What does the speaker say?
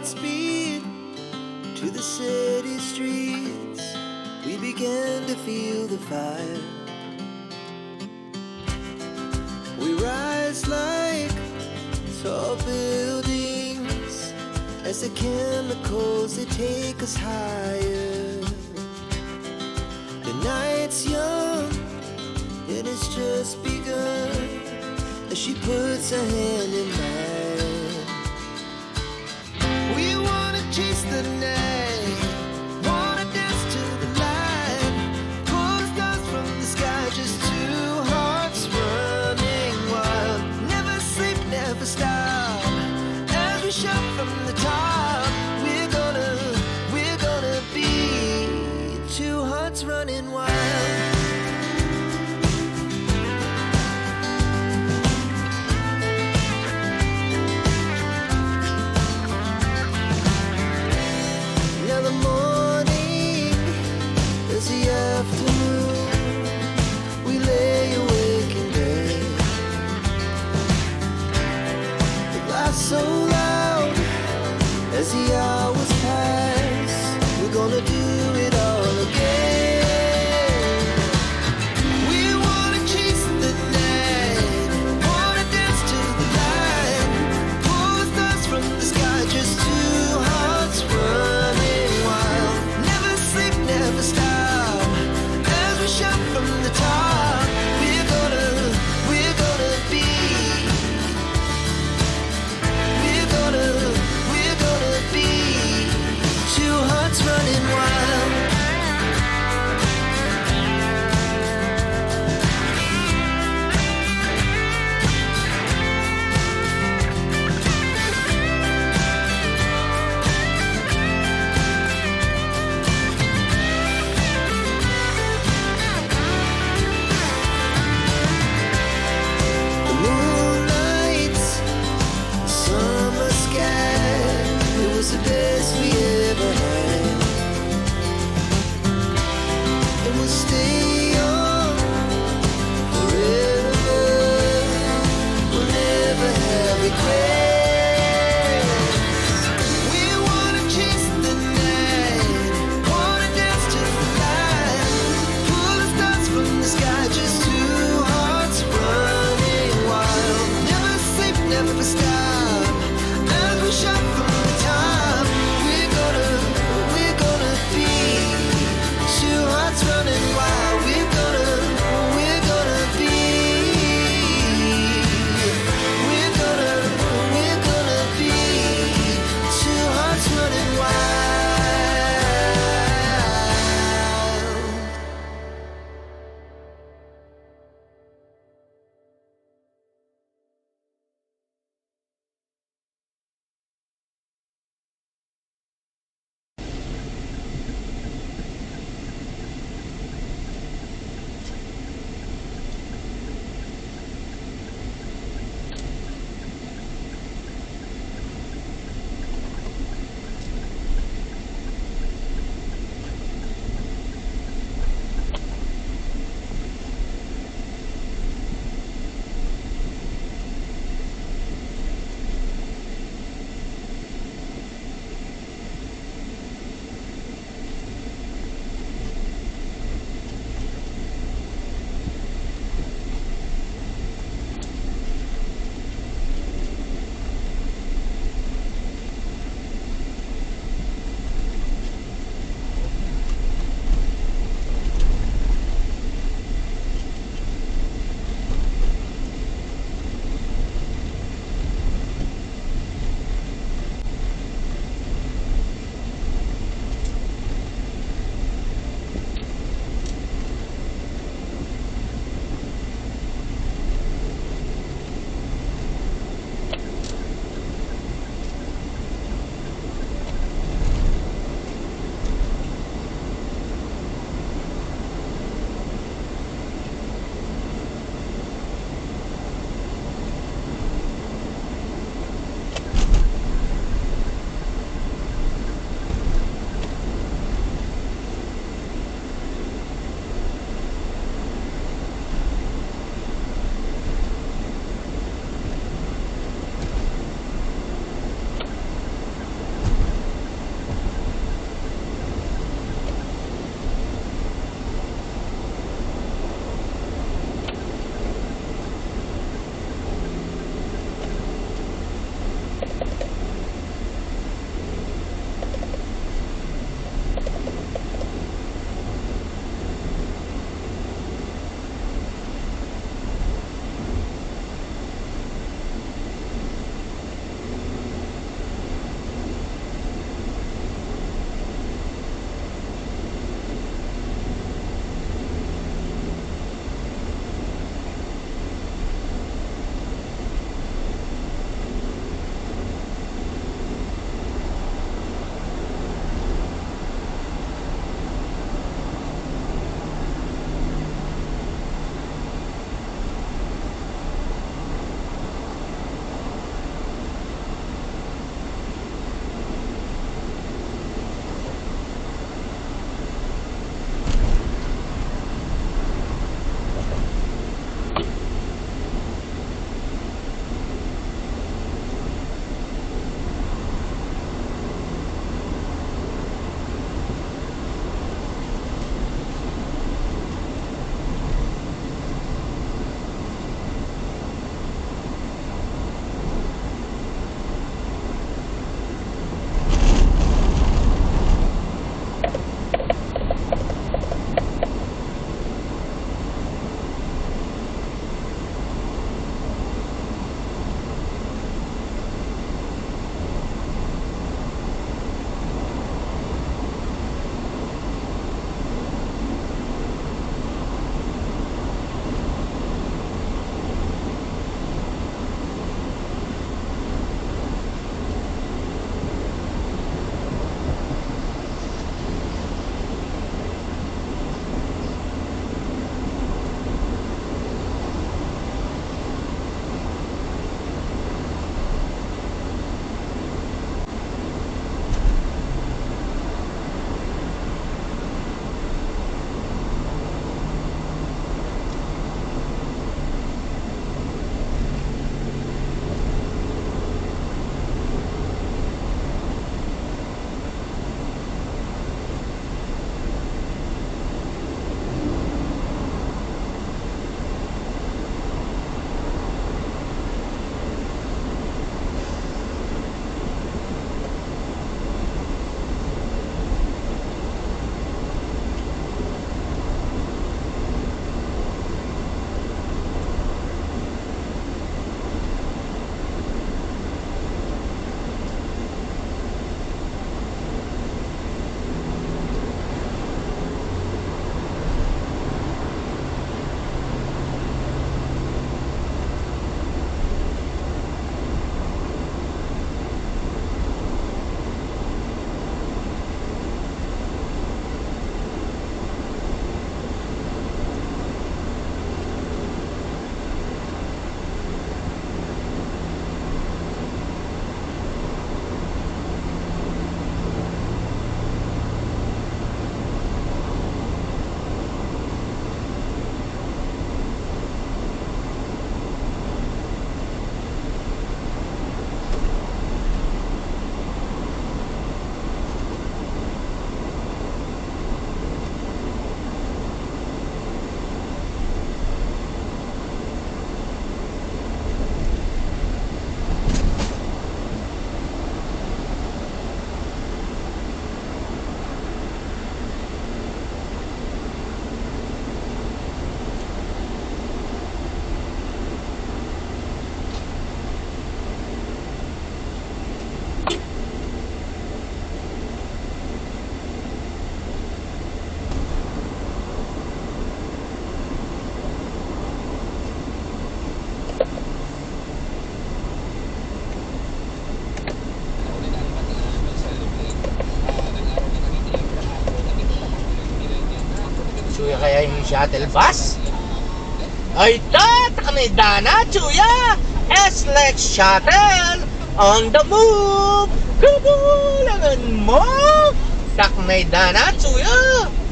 Godspeed to the city streets. We began to feel the fire. We rise like tall buildings as the chemicals, they take us higher. The night's young and it's just begun as she puts her hand in mine. We wanna chase the night, wanna dance to the light, pull the stars from the sky, just two hearts running wild. Never sleep, never stop, as we shout from the top. We're gonna be two hearts running wild. So loud as the hours pass, we're gonna do it all again. We wanna chase the night, wanna dance to the light, pull the stars from the sky, just two hearts running wild. Never sleep, never stop, as we shout from the top. We're gonna be running wild. shuttle bus? Ay, taknay dana, chuya! SLEX shuttle on the move! Kabulangan mo! Taknay dana, chuya!